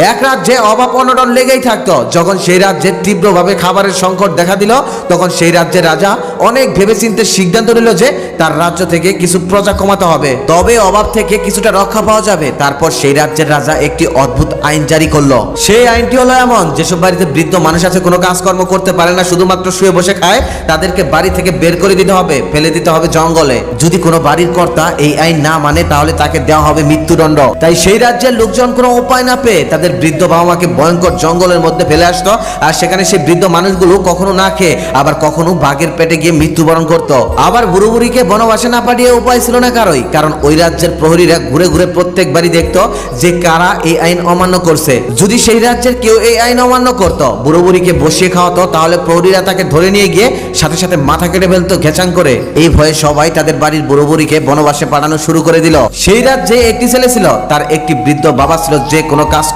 এক রাজ্যে অভাব অনটন লেগেই থাকতো। যখন সেই রাজ্যে তীব্রভাবে খাবারের সংকট দেখা দিল, তখন সেই রাজ্যের রাজা অনেক ভেবেচিন্তে সিদ্ধান্ত নিল যে তার রাজ্য থেকে কিছু প্রজা কমাতে হবে, তবে অভাব থেকে কিছুটা রক্ষা পাওয়া যাবে। তারপর সেই রাজ্যের রাজা একটি অদ্ভুত আইন জারি করলো। সেই আইনটি হলো এমন, যেসব বাড়িতে বৃদ্ধ মানুষ আছে, কোনো কাজকর্ম করতে পারে না, শুধুমাত্র শুয়ে বসে খায়, তাদেরকে বাড়ি থেকে বের করে দিতে হবে, ফেলে দিতে হবে জঙ্গলে। যদি কোনো বাড়ির কর্তা এই আইন না মানে, তাহলে তাকে দেওয়া হবে মৃত্যুদণ্ড। তাই সেই রাজ্যের লোকজন কোনো উপায় না পেয়ে তাদের বৃদ্ধ বাবা মাকে ভয়ঙ্কর জঙ্গলের মধ্যে ফেলে আসতো, আর সেখানে সেই বৃদ্ধ মানুষগুলো কখনো না খেয়ে আবার কখনো বাঘের পেটে গিয়ে মৃত্যুবরণ করত। আবার বুড়ো বুড়িকে বনবাসে না পাঠিয়ে উপায় ছিল না কারোই, কারণ ওই রাজ্যের প্রহরীরা ঘুরে ঘুরে প্রত্যেক বাড়ি দেখতো যে কারা এই আইন অমান্য করছে। যদি সেই রাজ্যের কেউ এই আইন অমান্য করত, বুড়ো বুড়িকে বসিয়ে খাওয়াতো, তাহলে প্রহরীরা তাকে ধরে নিয়ে গিয়ে সাথে সাথে মাথা কেটে ফেলতো ঘেচাং করে। এই ভয়ে সবাই তাদের বাড়ির বুড়ো বুড়িকে বনবাসে পাঠানো শুরু করে দিল। সেই রাজ্যে একটি ছেলে ছিল, তার একটি বৃদ্ধ বাবা ছিল যে কোনো কাজ